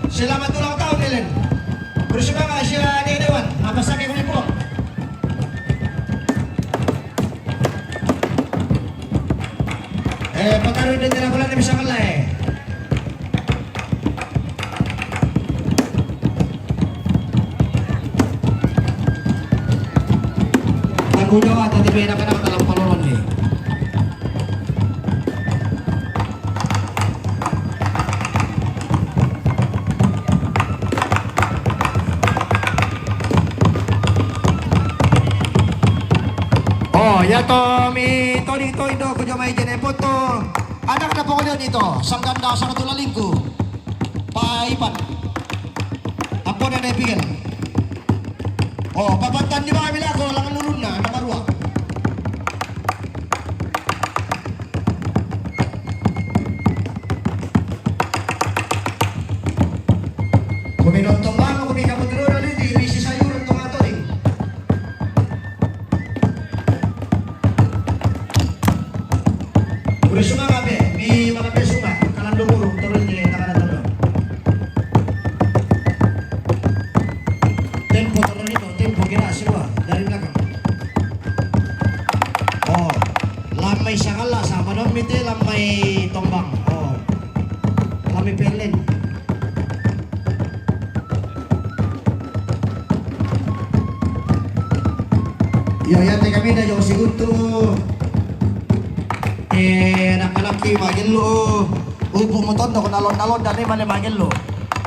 Selamat ulang tahun Ellen. Bersemangat siya ni Dewan. Mapasakay ko po. Pagkaroon din nila ko lang na bisa kalay. Tagunya ka, tadi beda ka na matalang palulon ni. Yato mi Tony do ko may jenepo to. Anak na po ko dito. Sang ganda sa katulaling ko. Paipan. Apo na naibigan. Pabantan di ba kami lako lang nulun na nakarua. Kuminontong ba mo kumikaputro na rin di bisi sa yuron tong ato eh. Udah sunga kabe, mi mga pesunga, kanan dumurong turun nila yung nakanan doon. Tempo turun ito, tempo kira siwa dari belakang. Lamay siya kala sa panon miti, lamay tombang. Lamay pelin. Yate kami na yung siguto. Anak-anak ki magin lo. Upo mo ton ko nalon-nalon dani mane magin lo.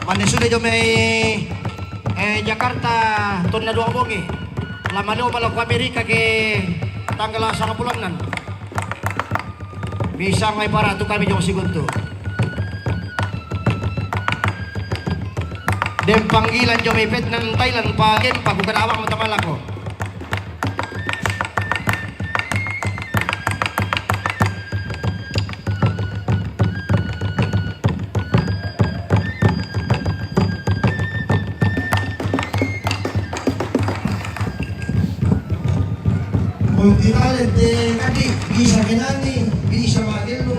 Mane sudah jo may Jakarta ton na duang bongi. Lamano pala ko Amerika ke tanggal sa kapulanan. Bisa ngay para tu kami jong sigunto. Dem panggilan jo may pet ng Thailand pagin pagukan awak mo tamala ko. Di talent kadi bisa kenani, bisa magelo,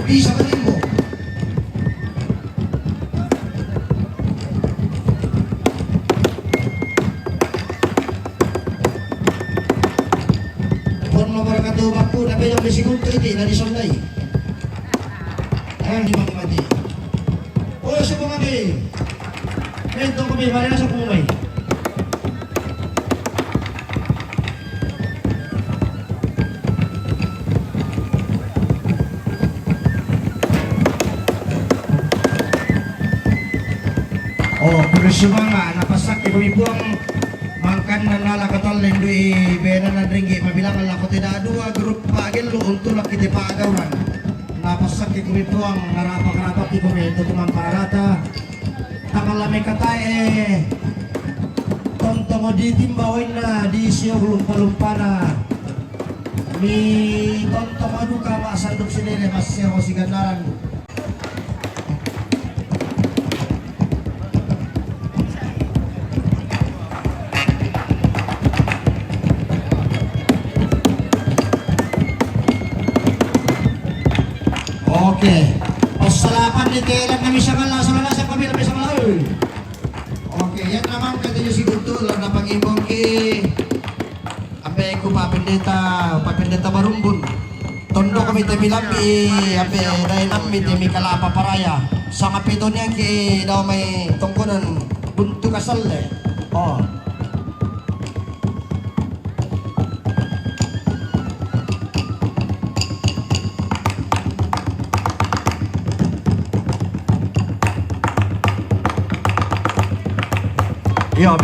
bisa manimo. Pon mo para kado baku na peyong bisigunto iti na disonday. Di mati. Sa mga kay. Mento ko may barena sa kumay. Presyo mga napasak ibubuang mangkan na nalakatal lindui bena na ringgi mabilang alako tinadua grup pagin lo untulak kiti paagawran napasak ibubuang narapak-rapak ibumento tumamparata tangalami katae tonto mo di timbawin na di siya lumpa-lumpa na mi tonto mo duka maasandok sinili mas siya ko sigandaran. Pasalapan di kailan kami sa kala sa kami na sa kala. Yan naman kaya si Guto lang na pag-ibong ampe ko papindeta marumbun. Tondo kami temilambi ampe dahil nambi temi kalapa paraya. Sa kapito niya daw may tungkunan buntu kasal eh.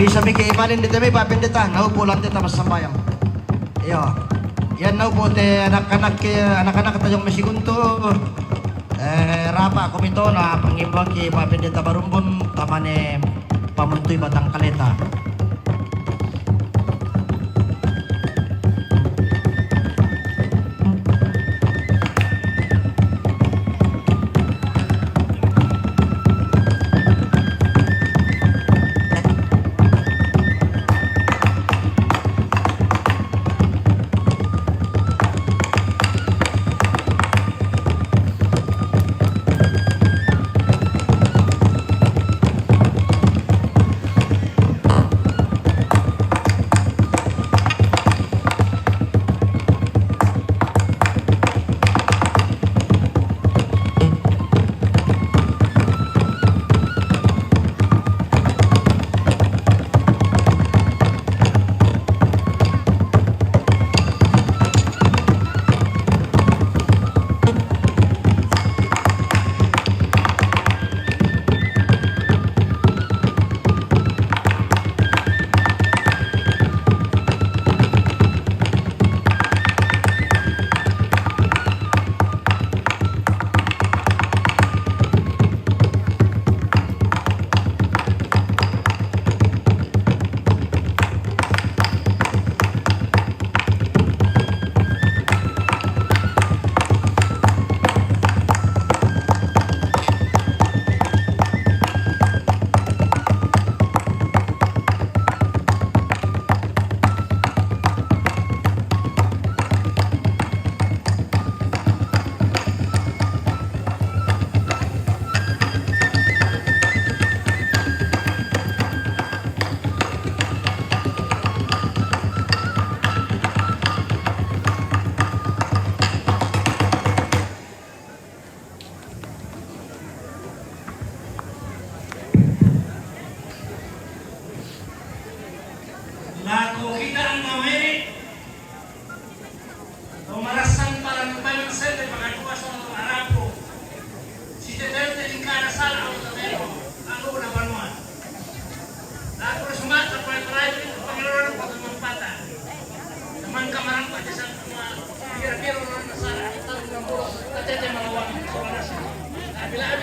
Bisa mi kaimanin dito may papinditan. Naupo lang dito mas sambayang. Yan naupo te anak-anak tayong masigunto. Rapa komito na pangimbang ki papindita barumbon tamane pamuntoy batang kaleta.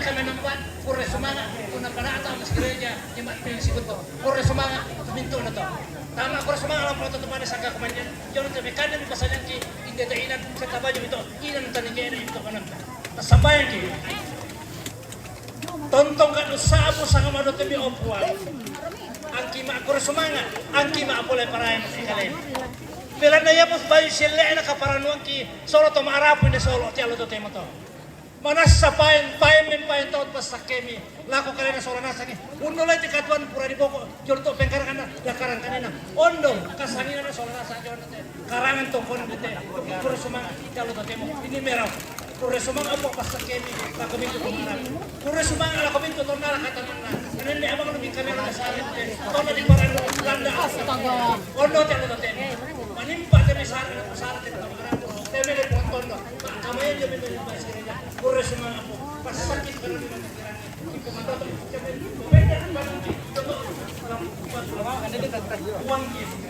kami membuat pura semangat una parata mas gereja di matpil si beto pura semangat tuminto na to tama pura semangat lang po ito sa kakumanyan yun ito may kanan pasalan ki hindi ito inan sa tabayo ito inan ang tanigay na ito kanang tasabayan ki tontong kan usabo sa kamado tabi opuan ang kima pura semangat ang kima apulay parayan sa ikalay Pila na yapos bayo sila na kaparanuan ki solo to maarapon na solo ti alo to tema to. Manas sa payan taon pas sa kemi. Lako kali na solo nasa ni. Uno lang ti katuan pura di boko. Jor to pengkarangan na lakaran kanina. Ondo kasangina na solo nasa jor te. Karangan to kon te. Pura sumang ti alo to tema. Ini merah. Pura sumang apo pas sa kemi. Lako minto to na. Pura sumang lako minto to na katan na. Kanin ni abang luming kamera sa alit te. To na di parano landa. Ondo ti alo to tema. Manimpa kami sa atin ito. Teme na ponton no. Kamayan kami na yung basirina. Pura sa mga po. Pasakit ka na naman. Ikumandato. Pwede ang bagong dito. Uwang gift.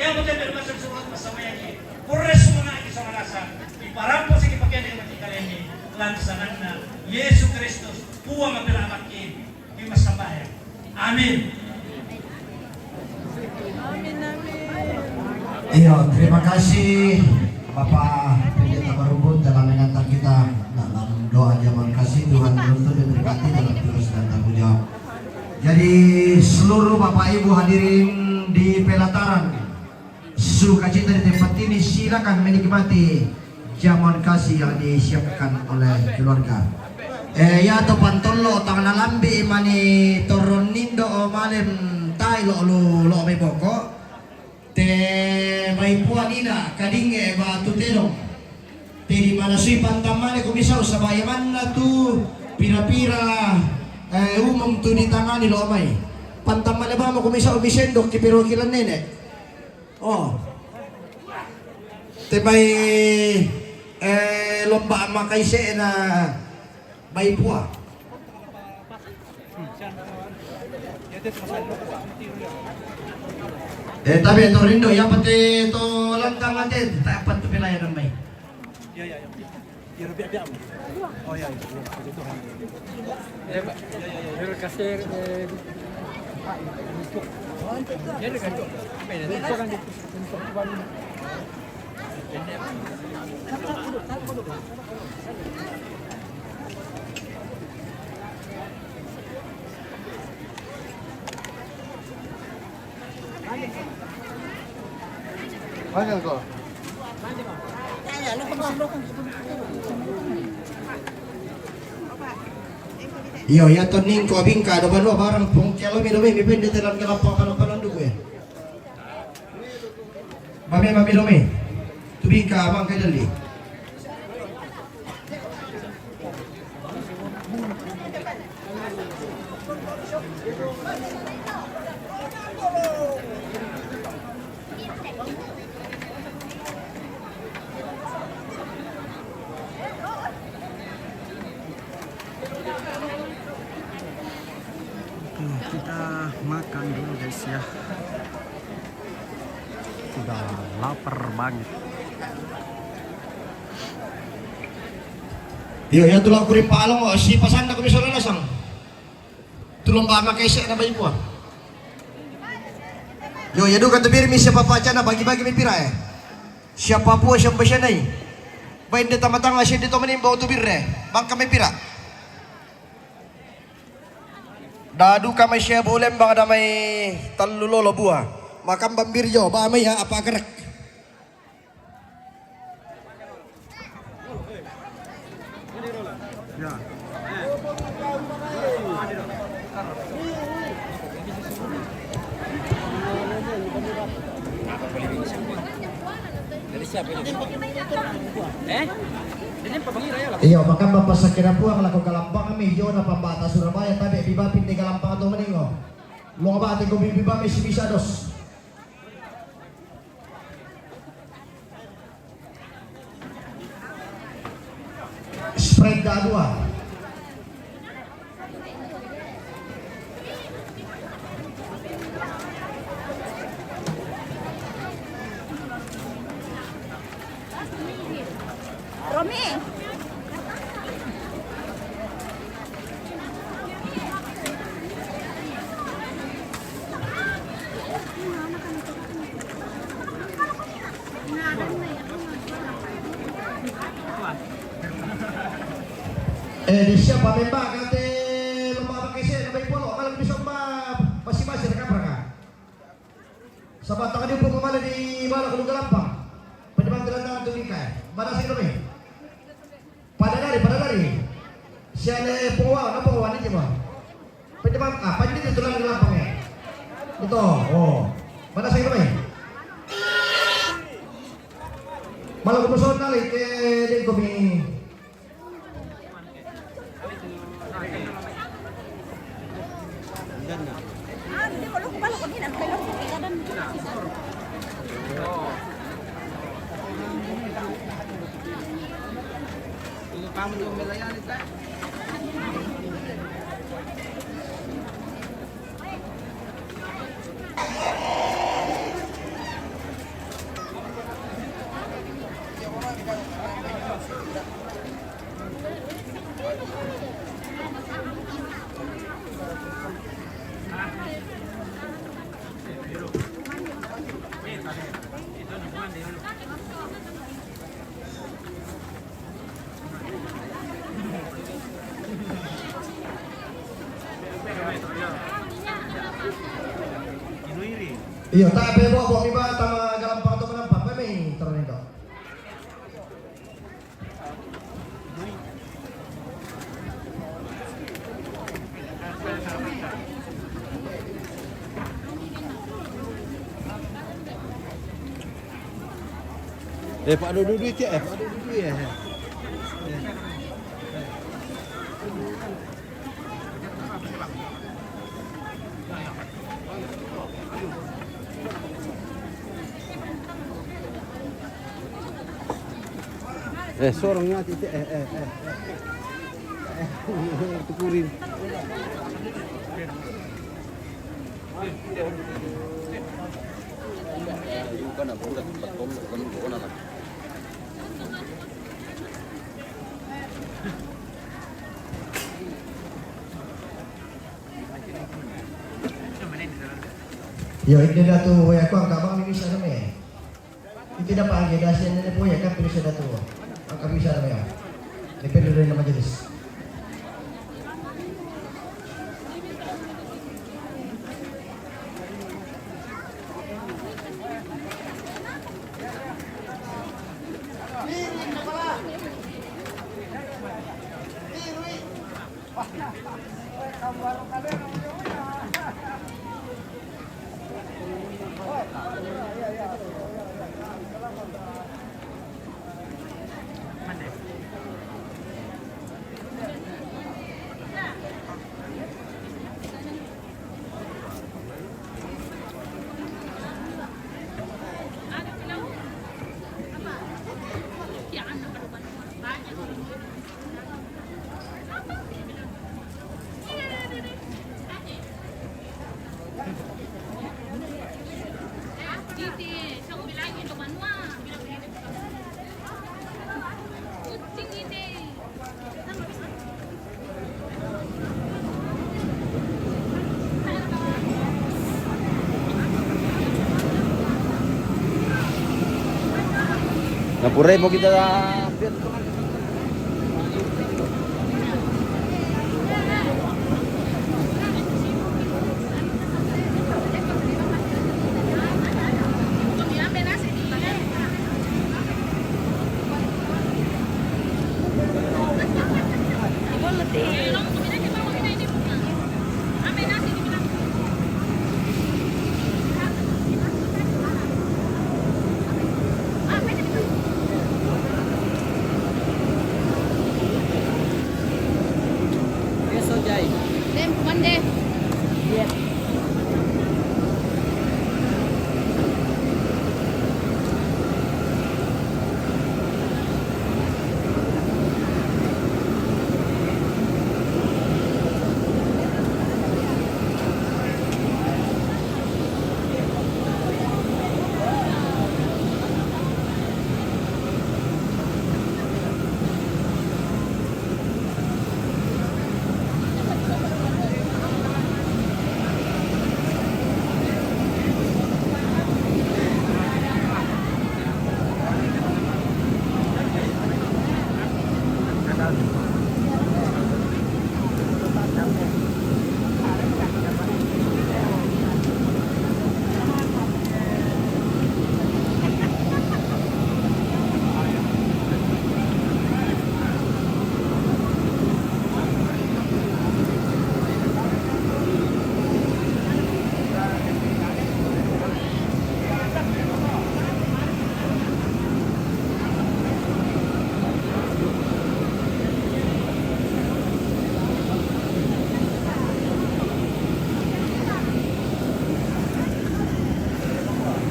Yang mo tayo masuk surat masamaya ni. Pures mo na isa malasa. Iparampo sa kipagyan ng matikalen ni lansanan na Yesu Kristus puwa mapilawat ki masambaya. Amin. Iyo, terima kasih Bapak Pendeta Barubun dalam mengantar kita dalam doa jaman kasih Tuhan menuntut dan berkati dalam tugas dan tanggung jawab. Jadi seluruh Bapak Ibu hadirin di pelataran sukacita di tempat ini silakan menikmati jamuan kasih yang disiapkan oleh keluarga. Ya to pantolo tang nalambi mani toronindo o malem tai lo may boko te may puanina kadinge ba tutero te di mana sui pantamane kumisaw sa bayaman na tu pira-pira umong tu di tangani lo may pantamane ba mo kumisaw bisendok ti pero kilan nene. Oh. Te may lomba makaise na may puwa. Tapi ito rin do, yan pati ito lantang natin. Tapat ito pilayan ng may. Ya. Biar. Oh ya. Itu kan. Ya. Kasir untuk. Ya dekat tu. Apa ini? Itu kan untuk baru. Mana kau? Iyo, ya toning ko bingka do bano barang pong kelo mi do mi pende telan kala palan du gue. Mami do mi. Tu bingka abang kay dali. Kita makan dulu guys ya. Sudah lapar banget. Iyo, ya tulang kuring palong o si pasanda ko misal nasang. Tulong ba makaisa na ba ipo? Yo, ya do katabir mi siapa paca na bagi-bagi mi pira eh. Siapa po siyang basya na eh. Bain de tamatang asya dito manimbaw tubir eh. Bang kami pira. Dadu kami siya boleh bang ada may talulolo buah. Makam bambiryo ba may ha apa kerak. Ya. siap ini. Ini papangira ya lah. Iyo, maka mapasakira po ang lako Galampang medyo na pambata Surabaya tabi bibapin ni Galampang ato maningo. Mga bati ko bibaba may simisados. Spread ka dua. Romi. Di siapa memang kate lumaba kasi na may polo malam bisa masih rekan mereka. Sabat tangan po kemana di bala kudu Galampang. Penyebab gelandang tulikai. Mana sih kami? Pada dari. Siapa pengawan ini bang? Penyebab panjang itu tulang Galampang ya. Betul. Oh. Mana sih kami? Malam personal ke di kami. Hindi ko lang kung hindi na kayo kadan. Ini kamu yang melayani tak? Iya, tak apa bawa iba tama Galampang atau menampak, apa may taruh itu. Pak ada duit ya? Pak ada duit ya? Sorongnya titik tukurin. Yo, ini dah tu, ya aku angkat bang ini sana me. Itu dapat angkat dah sini ni ya kan pilih sana tu. Angkat bisa nama ya. Depende dari nama jenis. Napure mo kita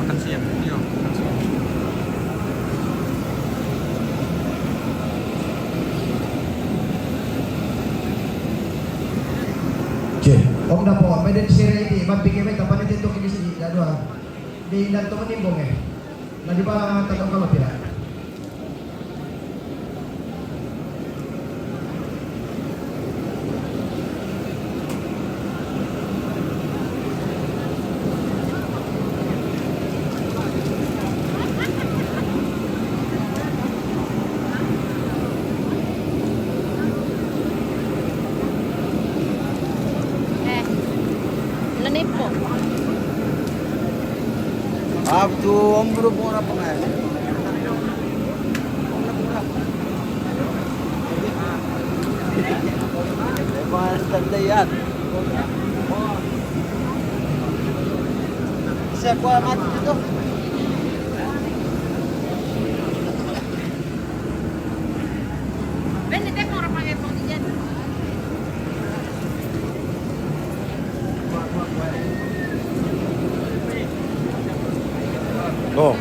Makan siang. Iya, makan siang. Okay. Om na po, pwede si Ready, magbigay may kapalit ito kini si Dado ha. Di lang ito manimbong eh. Na di ba tanong ka mapila? Lanip po. Abdu ombro po na pangalan. Mga standay yan. Isa ko amat dito. Ben, hindi ko orang pakai pang diyan. Oh.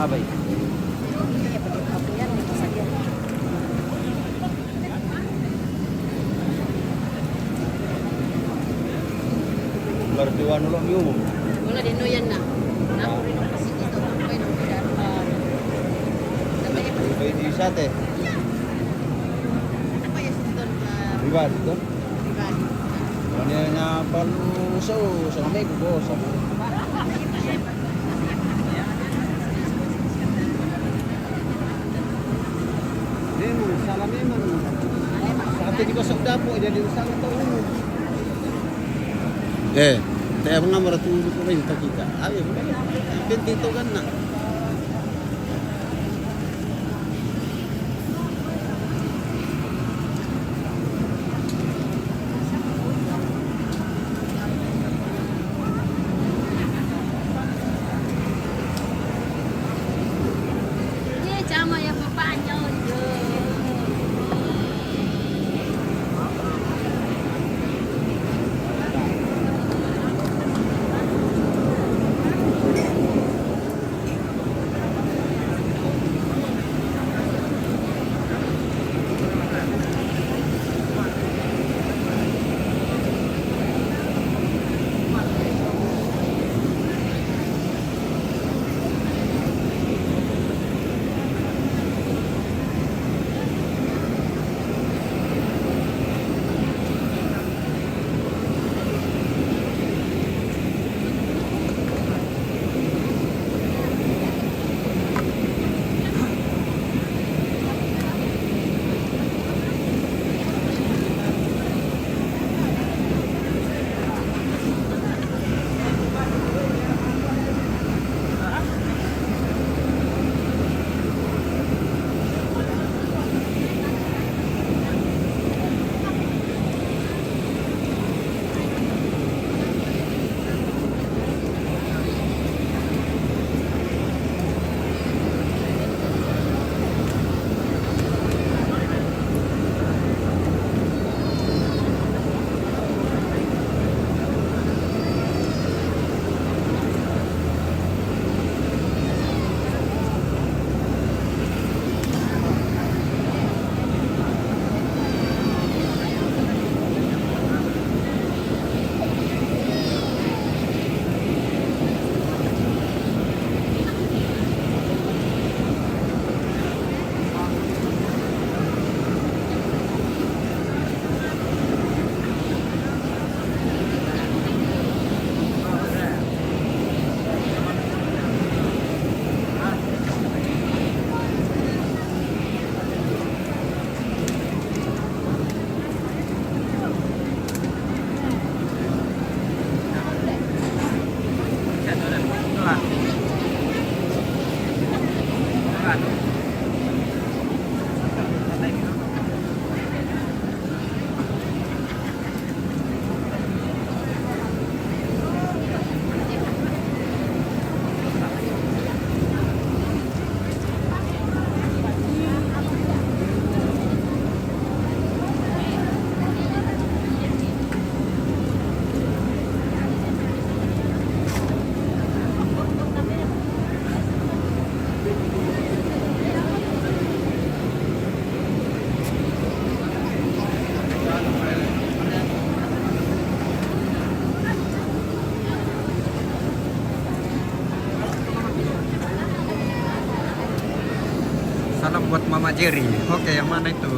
Abay. Berduaan ulang yuk. Wala din no yan na. Ako rin ang kasi dito. Okay, no, Bayi di sate. Apa ya dito? Riba dito. Rival. Ano na palu sa kami ko sa. Demo salami man. Sa atin di ba sa dapo jadi salam tahu. Kaya mga maratulog ko rin kita. Ay, dito kan na. Ini sama yang bapaknya. buat Mama Jerry. Oke, yang mana itu?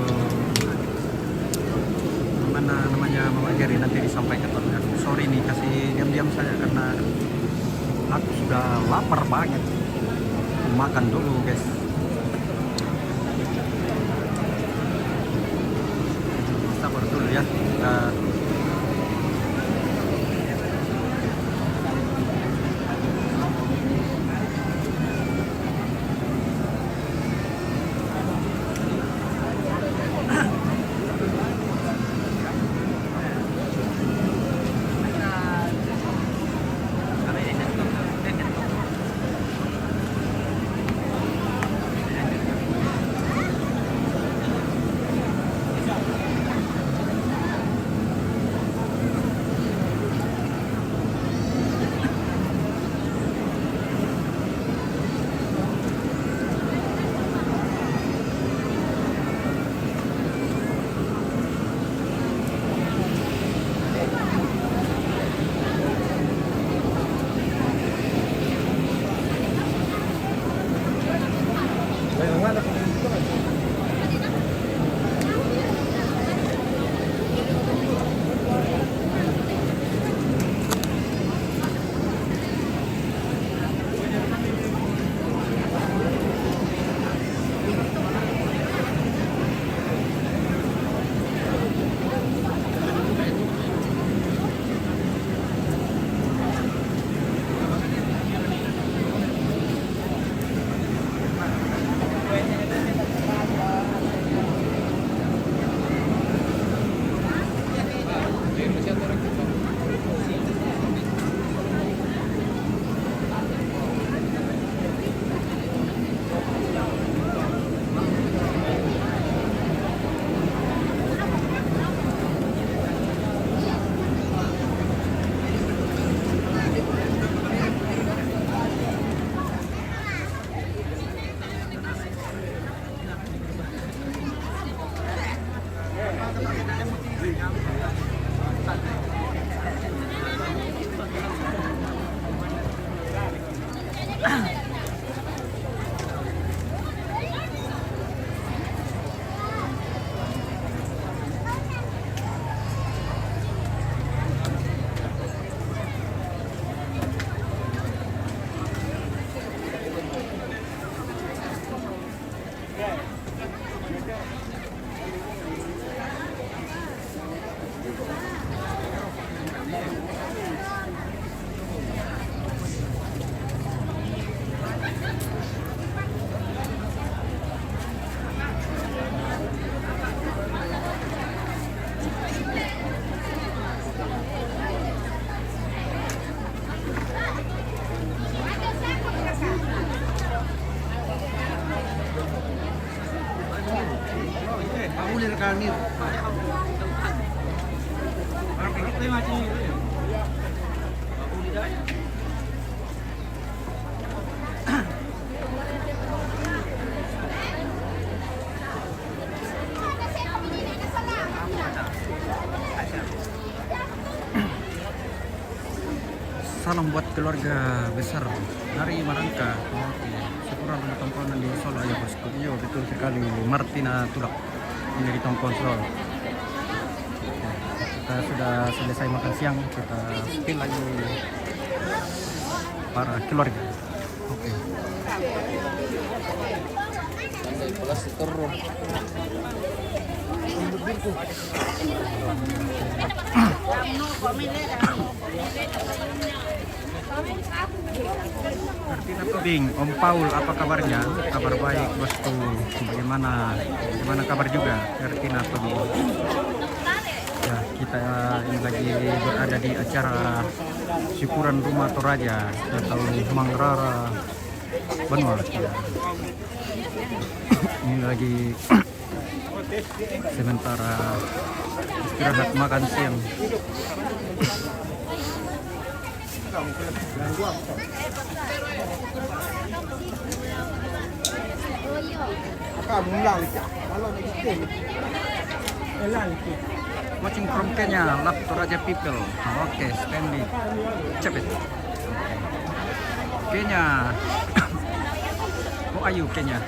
Mana namanya Mama Jerry, nanti disampaikan. Sorry nih, kasih diam-diam saja karena aku sudah lapar banget. Makan dulu guys. Sabar dulu ya. Kita salam buat keluarga besar dari Marangka. Oke, syukuran ada tongkrongan di Solo aja bosku. Iya betul sekali, Martina Tulak ini di tongkron Solo. Oke, kita sudah selesai makan siang, kita spill lagi para keluarga. Oke. Martina Tobing, Om Paul, apa kabarnya? Kabar baik bosku. Bagaimana kabar juga Martina Tobing? Ya, kita ini lagi berada di acara syukuran Rumah Toraja atau Mangrara Banua. Ya. Ini lagi sementara istirahat makan siang. Watching from Kenya, love Toraja people. Oke, Stanley Cepet. Kenya. How are you, Kenya?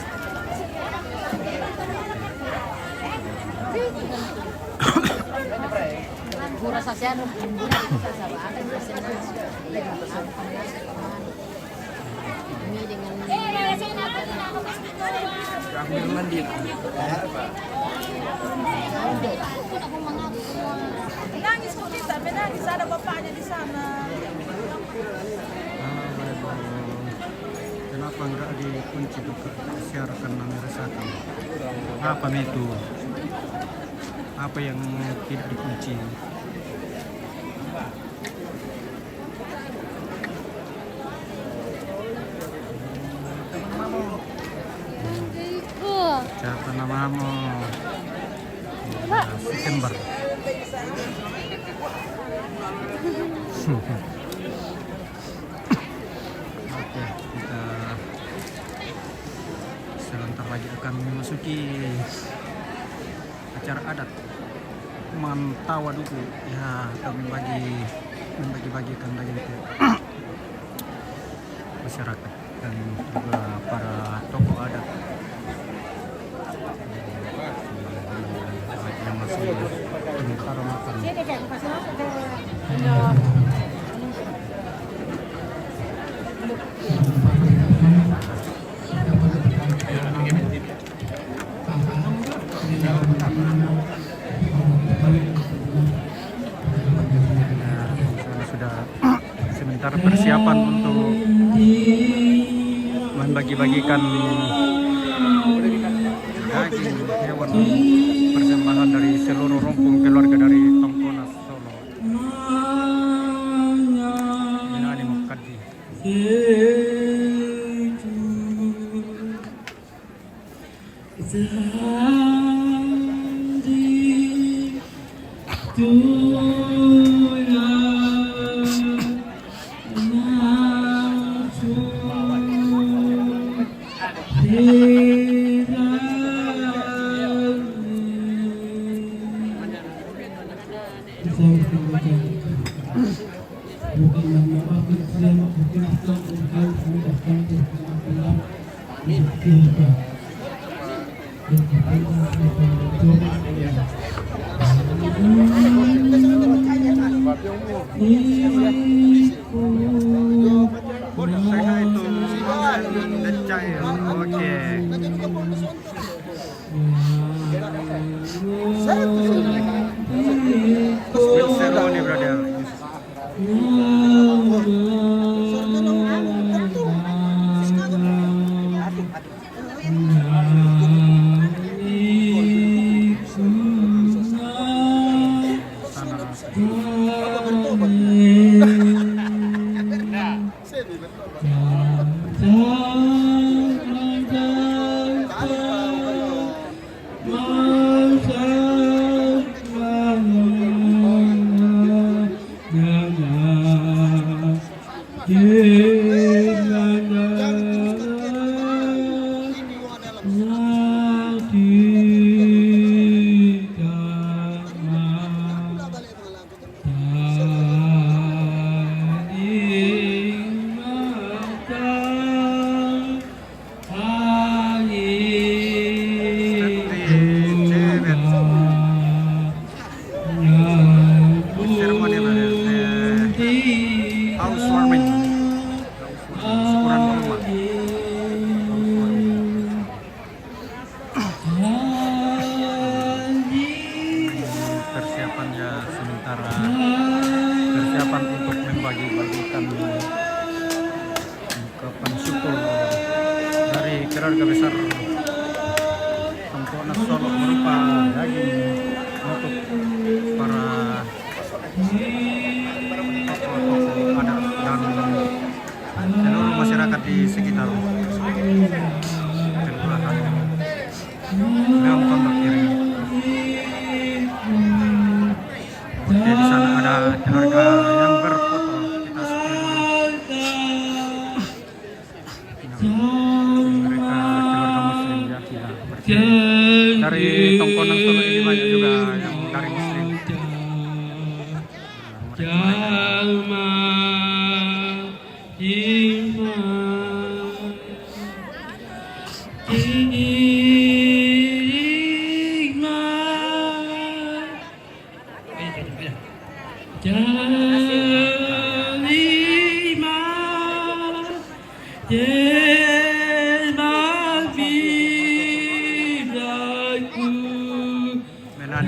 Mura sa siya, mura sa sabaan, kasi na ini dengan Aku naman din. Nangis ko kita, menangis ada bapaknya di sana. Kenapa enggak dikunci buka siarkan nama resakan? Apa itu? Apa yang tidak dikunci? Siapa namamu? September. Oke, kita sebentar lagi akan memasuki acara adat Mantawa Duku. Ya, kami membagi-bagikan lagi untuk masyarakat dan juga para tokoh adat yang masih sementara makan. Sudah sementara persiapan untuk membagi-bagikan daging hewan persembahan dari seluruh rombong keluarga dari Tongkonas Solo. Ini Mukadi. Saya itu decai. Oke. Spill ceremony, brother. Housewarming. Syukuran rumah. Persiapannya sementara persiapan untuk membagi-bagikan ungkapan syukur dari keluarga besar Tongkonas Solo berupa daging untuk para tokoh adat dan seluruh masyarakat di sekitar kelurahan Leong Tondok Kiri. Oke, di sana ada keluarga yang berfoto. Kita mereka keluarga Muslim ya, dari Tongkonas Solo ini banyak juga yang dari Muslim. Menan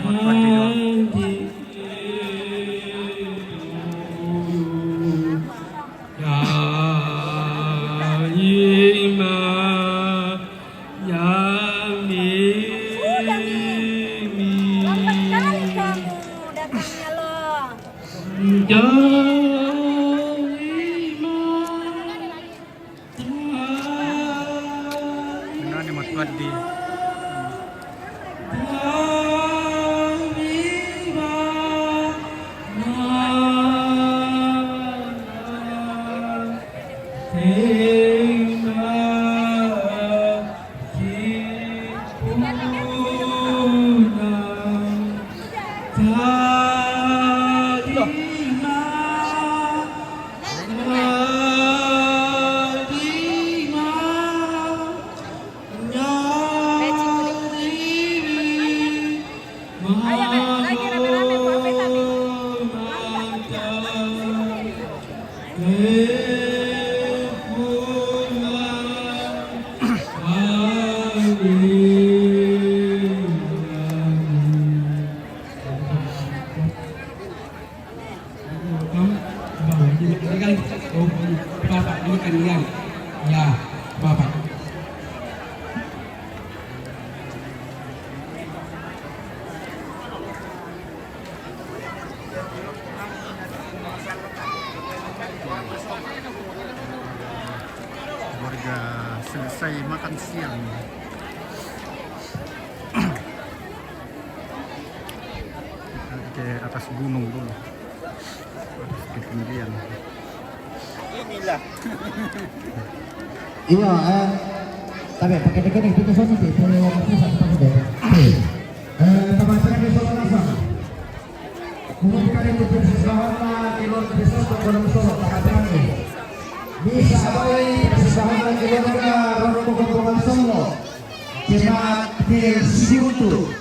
Mutwadi doon. Lambat kali kamu datangnya loh. Menan Mutwadi. Ayo, lagi rame-rame apa tadi? Bapak ini kan yang ya Bapak. Warga selesai makan siang. Kita ke atas gunung dulu. Atas ketinggian. Iya, tapi pakai dekat itu sana sih, punya waktu satu deh. Pemasaran besok langsung. Mungkin itu persisahan kilo besok ke Gunung Solo, Pakatan ini. Bisa baik persisahan keluarga Rondo Gunung Solo. Jemaat Siutu.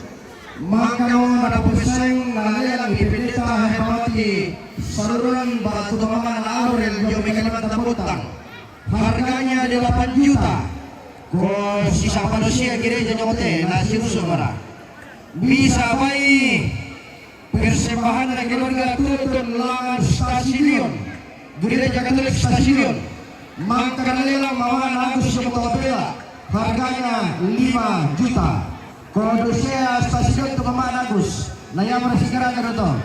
Maka pada peseng nalayan ipinita hemati saluran batu temangan Aurel Jomi Kalimantan Utang. Harganya 8 juta. Ko sisa manusia gereja nyote nasi sumara. Bisa baik persembahan dari keluarga Tutun Langan Stasiun Gereja Katolik Stasiun Mangkana lelang mawangan Agus Yomotopela. Harganya 5 juta. Kodusea stasiun Tumaman Agus Layam Rasikara Karoto.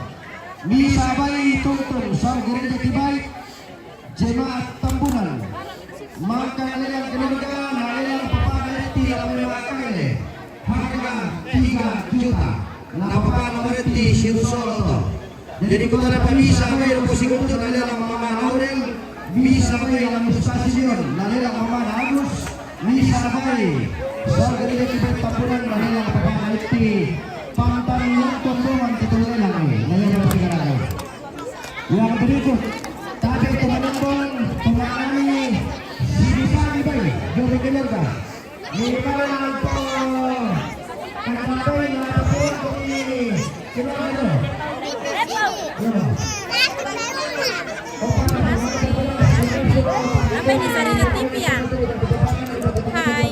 Bisa bayi tuntun Sor Gereja Tibaik Jemaat Tambunan. Maka lelang keluarga lelang papaneti dalam mewakili. Harga 3 juta. Napa nomoreti Sirusolo. Jadi kota dapat bisa bayi rupusi kuntun lelang Mama Aurel. Bisa bayi dalam stasiun lelang Mama Agus. Bisa bayi Sor Gereja Tibaik Tambunan lelang papaneti. Pantan yang tumbuhan ketuluran lagi. Lelang Rasikara. Yang berikut tapi teman-teman pengarani bisa dibayi dari keluarga di kalangan kanan-kanan yang ataupun ini keluarga Apa ini Sarina TV ya? Hai.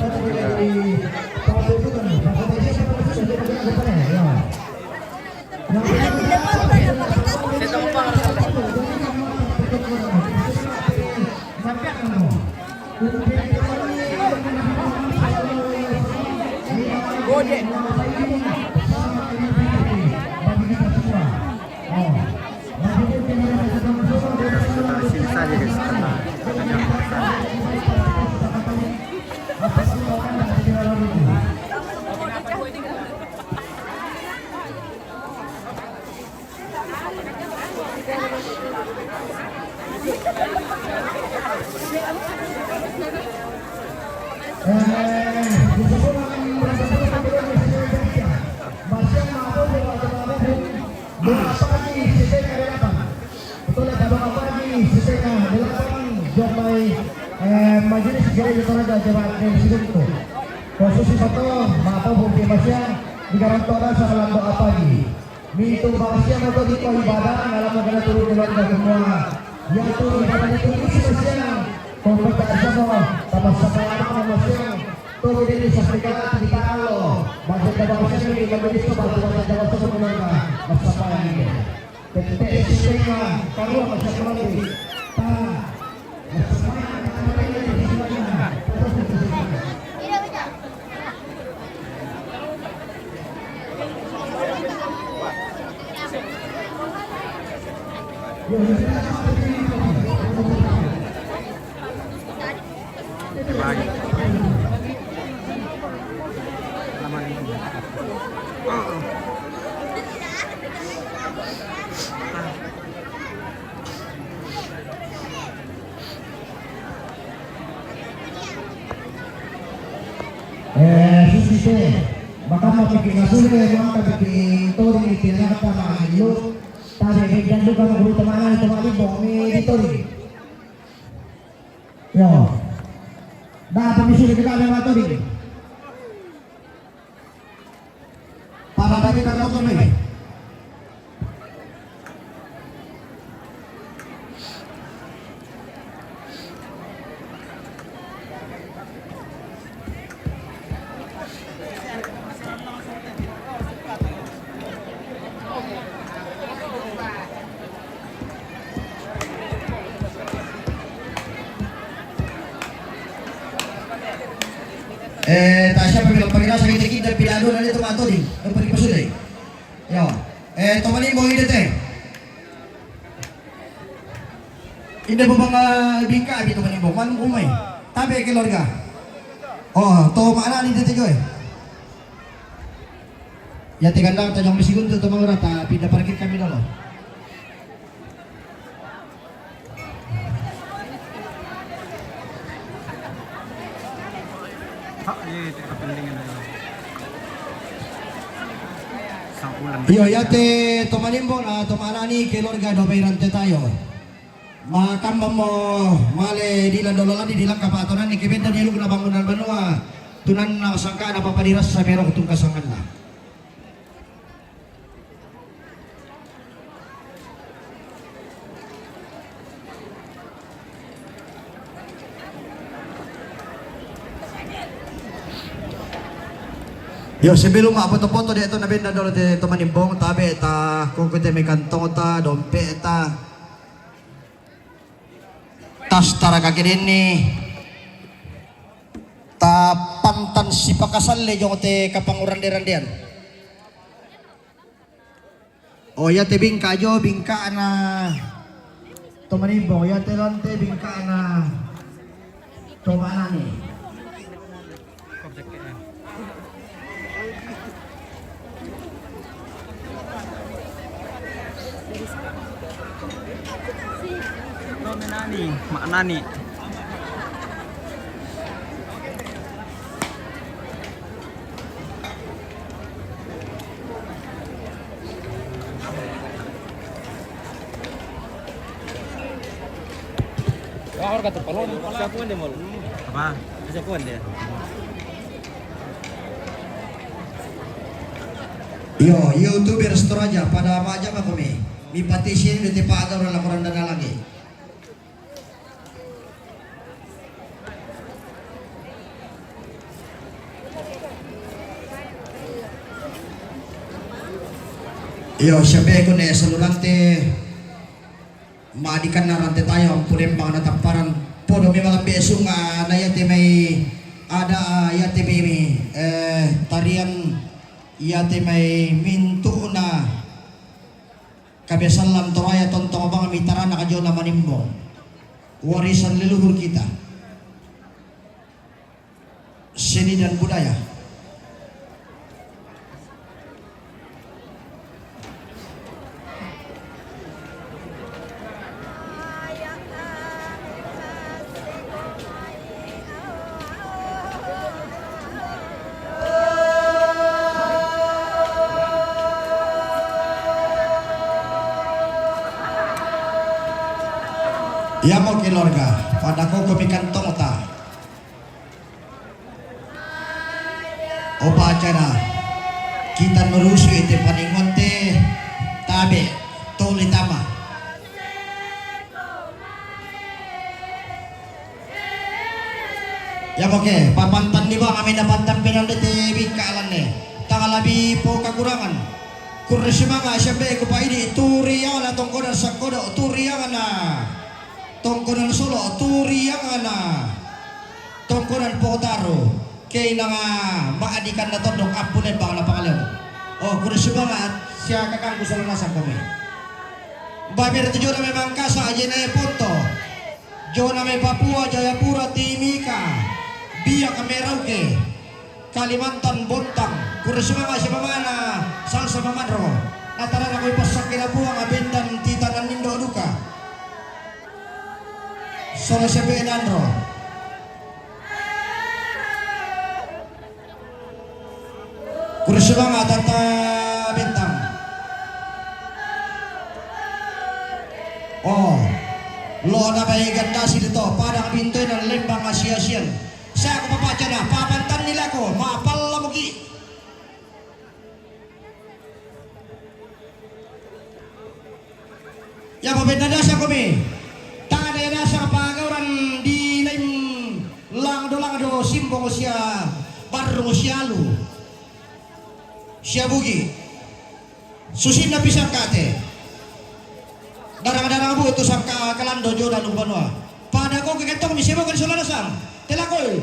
Sini saja guys, karena adanya pesan. Majelis Gereja Toraja Jemaat Siutu. Posisi foto maaf bukti pasien di garantoran salam doa pagi. Mintu pasien atau di ibadah dalam negara turun keluarga semua. Yang turun ibadah itu isi pasien. Kompeten semua. basta kaya naman siya. Tuloy din sa Afrika, di Taalo. Basta ka ba siya yung mabilis ko, basta ka daw sa mga basta kaya niya. Tete, siya karuha ka siya kalagi. Basta kaya Baik. Laman ini. Sisi baka makikinasulay mga kabiki-tori ni tinakata mga ilo. Tabi, bigyan doon ka mag-ulit tamaan ito mga libo, may editori. Yo. Dapat misi kita ada mga tori. Para bagi ka ito kami. Tasya pagkira sa kita pinado na dito mga tori. Ang pagkipasulay. Yo. Tumanin mo hindi te. Hindi mo bang bingka dito tumanin mo? Kuan umay. Tabi kay Lorga. Oh, to maana ni dito joy. Ya tigandang tanyong segundo to mga rata pindaparkit kami dolo. Itu kepentingan dari sang ulan. Yo, yate tumanimbo na tumanani kay Lorga do bayrante tayo. Makambam mo male dilan dololan di dilang kapatonan ni kibenta ni lug na bangunan banua. Tunan na sangka na papadiras sa pero kutong kasangan na. Yo, sebelum foto-foto dia tu nabi na dolo te tumanimbong tabi ta kung kita may kantong ta dompe ta tas tara kakirin ni ta pantan si pakasal le jong te kapanguran-randian. Oh ya te bingka jo bingka na tumanimbong ya te lante bingka na tumana ni. Mak Nani. Orang kata palon, siapa dia mal? Apa? Siapa dia? Yo, YouTube restoran aja pada apa aja mah kami. Mi patisi di pagar orang laporan dana lagi. Yo, sabi ko na sa lulante maadikan na rante tayo ang pulimbang na tamparan po may mga beso nga na yati may ada yati may tarian yati may minto na kabesan lam toraya tontong abang mitara na kadyo na manimbo warisan leluhur kita seni dan budaya. Ya mo kilorga, pada ko kumikantong ta. Opa acara, kita merusu ite paningon te tabe tuli tama. Ya oke, papantan di bang kami dapat tampilan di TV kalan nih. Tangalabi po kakurangan. Kursimaga siya ko pa ini turiya na tongkodan sakoda turiya na. Tongkodan solo turiya na. Tongkodan potaro. Kay na nga maadikan na tondong apunin bang na pangalaw. Oh kursimaga siya kakangku sa lanasang kami. Babir tujuh na may mangkasa aja na punto. Jo na may Papua Jayapura Timika. Biak Merauke, Kalimantan Bontang, Kurisuma masih mana, Salsa Mamadro, Nataran aku pasak kinabuang abendan titanan Nindo Duka, Solo Sebe Nandro, Kurisuma Tata Bintang, oh, lo namanya ganda sih itu, padang pintu dan lembang Asia-Asian. Saya aku baca dah, papantan nila ko, maapal lamugi. Ya pabenda dasa kami, tak ada dasa pagawran di lain langdo simbong usia baru usialu, siabugi, susin na pisang kate, darang-darang bu itu sangka kalando jodan umpanwa. Pada ko kekentong misibukan sulanasang. Telakol.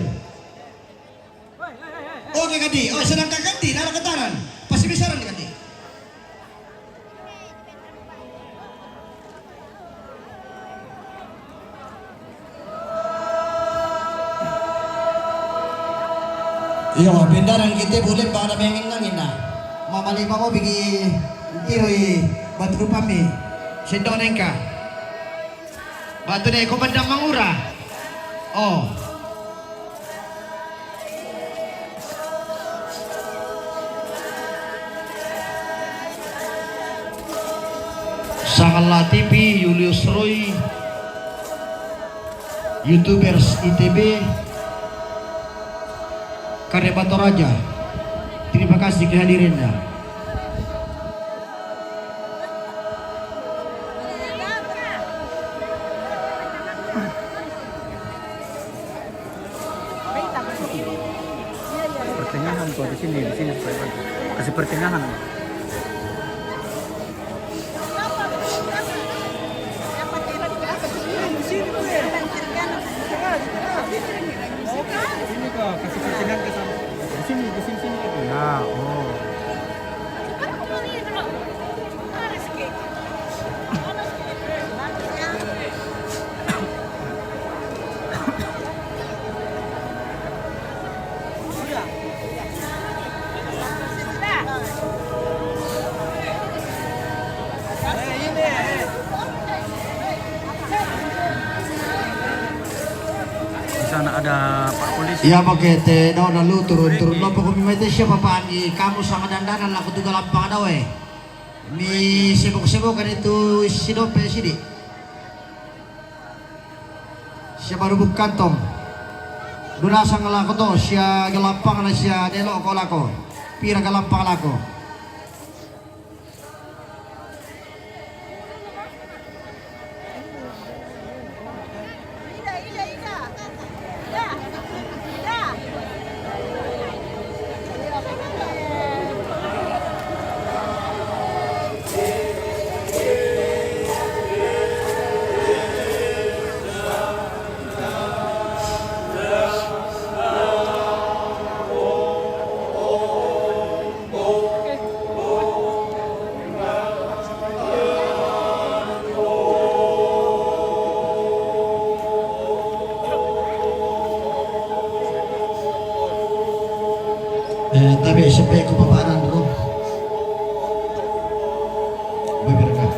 Oke kadi, oh sedang kakati, nara ketaran, pasti besaran kadi. Iyo, bendaran kita boleh pada mengin nangin na. Mamali pa ko bigi iroi batu rupami. Sendonengka. Batu ne komandang mangura. Oh. Sangala TV, Julius Roy, YouTubers ITB, Karya Raja. Terima kasih kehadirannya. Pertengahan kok di sini supaya bagus. Kasih pertengahan. Ini kok kasih pertengahan ke sana. Di sini gitu. Nah, oh. Di sana ada Pak Polisi. Iya pakete daw na lu turun lo po kumi may siya papaani kamu sa kadandanan la kutuga lampang daw eh. Mi sibuk kan itu sidope sidi. Siya barubuk kantong. Dula sang lako to siya galampang na siya delo ko lako. Pira galampang lako. Tapi sampai ke paparan bro. Beberapa.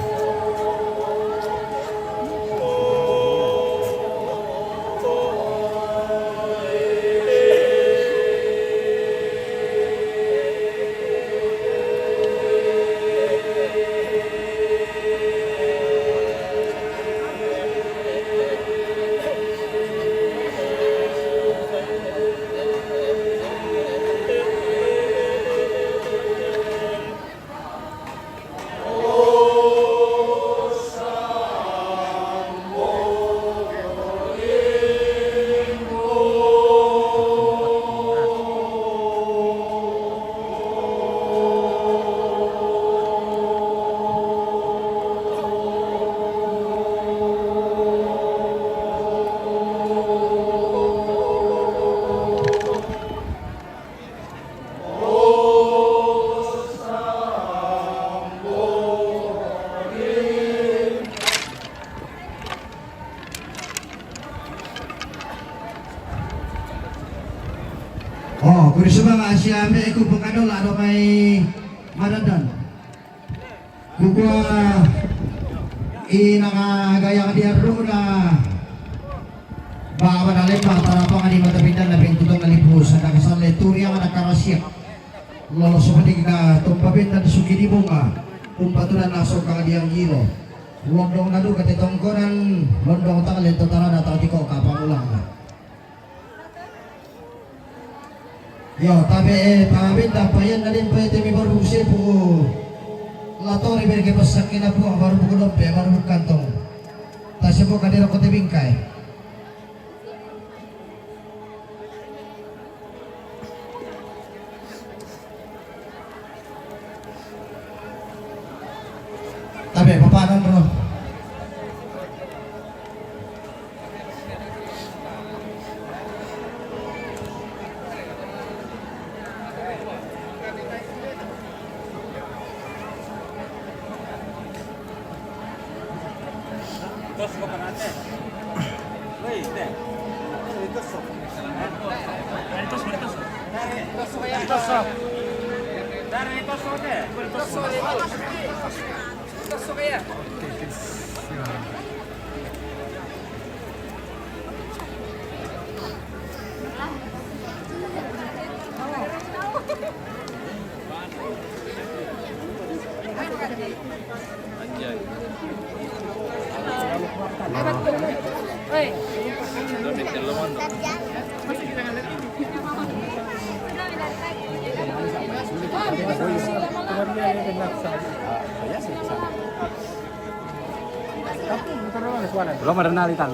Oh, kuri sumanga siya may iku pagkanola do may madadan. Kugwa nakagaya ka diyan ro na baka manalip pa para pa nga di matapindan na pintutong nalipos na nakasanay turiya nga nakarasya. Lolo sumadig na tumpapindan sukini mo nga umpatunan nasok ka diyang giro. Londong na do katitong ko ng londong tangalit tatara na tati ko kapangulang na. Yo, tabi dapayan na din pa ito may baru siya po lato rin may kipasak na po baru po kunompe, baru po kantong tasya po kanira ko tibingkay tabi, papanan bro Belum ada nalitan.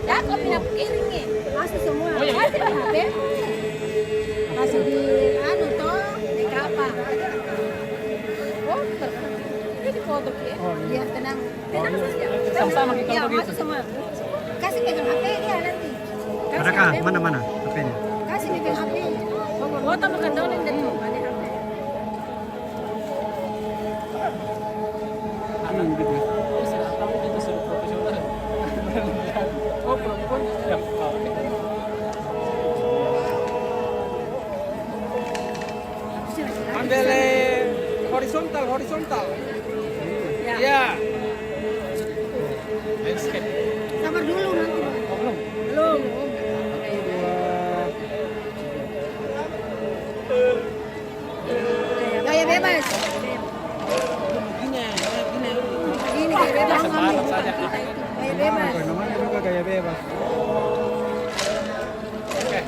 Ya, kok pinapikiring eh. Masih semua. Masih di HP. Masih di anu toh, di kapal. Oh, ini di foto ya. Iya, tenang. Tenang saja. Sama-sama kita ya, foto gitu. masih semua. Kasih pegang HP dia nanti. Kasih Adakah? HP. Mana-mana HP-nya? Kasih pegang HP. Foto bukan download dari mana HP. Kamu gitu suruh profesional. Oh, perempuan. Ya. Ambil horizontal. Ya. Ya. Landscape. Sabar dulu nanti. Oh, belum. Belum. Gaya bebas. Ini gaya bebas. Separat saja. Gaya bebas. Namanya juga gaya bebas. Oke.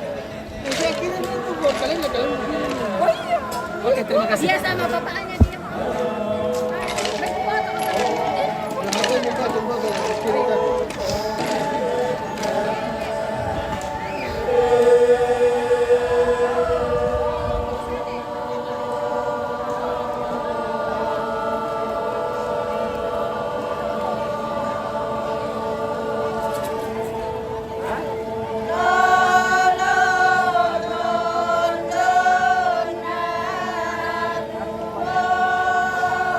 Saya kira itu buat kalian nggak kalian begini. Oh iya. Oke, terima kasih. Dia sama bapaknya dia. Baik foto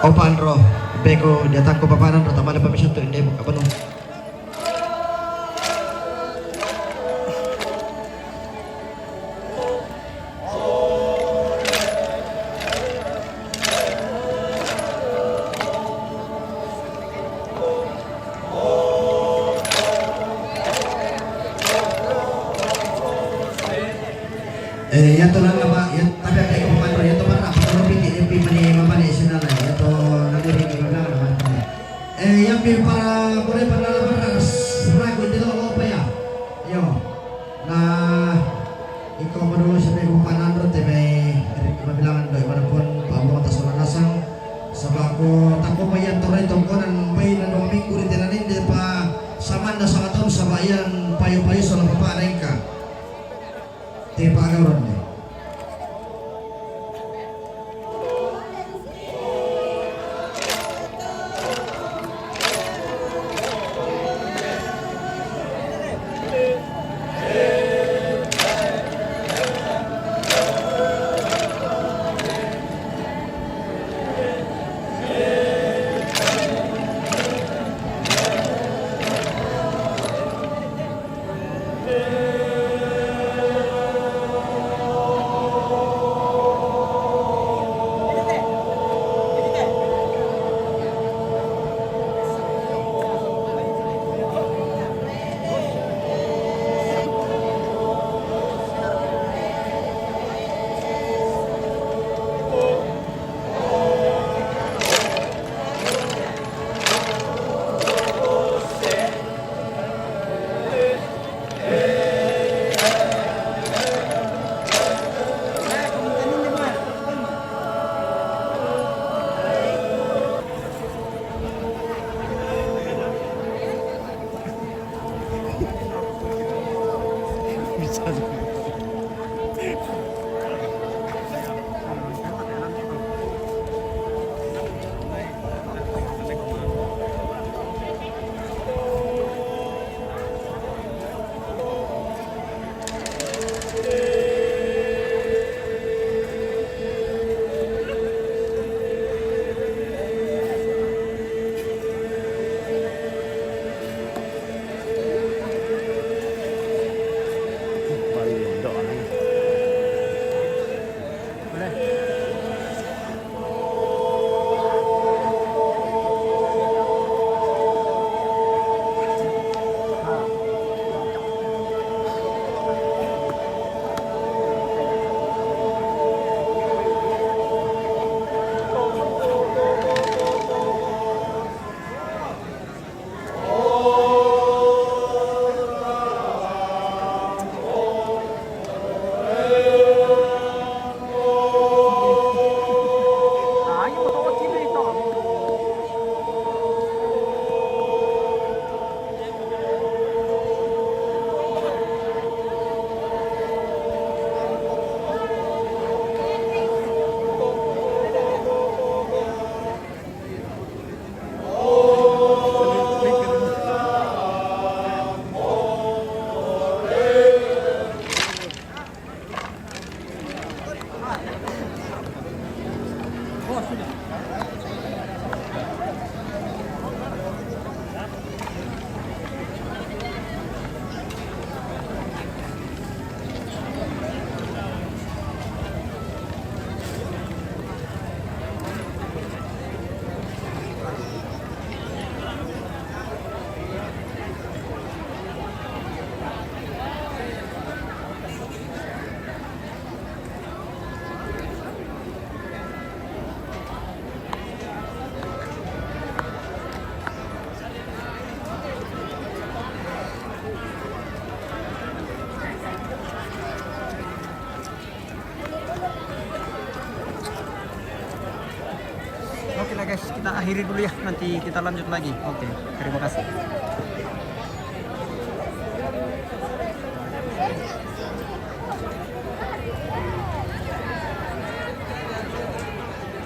Opan ro, beko datang ko papanan ro tamada permission to hindi mo kapano. Yan to lang na ba? Yan tabi ay ko papanan ro. Yan to para patulong piti MP mani mamani sinala. Yan to nadirin ko na naman. Yan pi para boleh panalabaras. Rago dito ko pa ya. Yo. Na ikaw madulo sa may papanan ro te may mabilangan do imanapun paamo ta sa lanasang sa bako tako pa yan to rin tungkol may nanuming kulit tinanin di pa saman na sa katon sa bayan payo-payo sa lapapanay ka. Te pagawron ni. akhiri dulu ya, nanti kita lanjut lagi. Oke, terima kasih.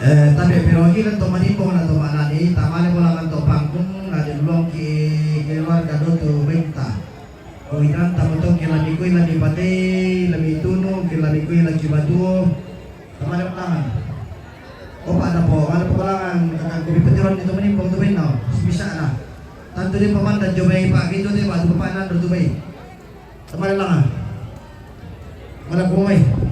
Tapi pirogi to manipong na to manani tamale mo lang to pangkung na dilong ki keluarga do to benta. Kuinan tamo to kila mikoy la ni pate la mituno kila mikoy la kibatuo tamale mo lang. O paano po lang ang kumipatiron dito manipong to benta. Bisa na. Tanto din pamanda jomay pa kito di ba to panan do to bay. Tamale lang. Wala po may.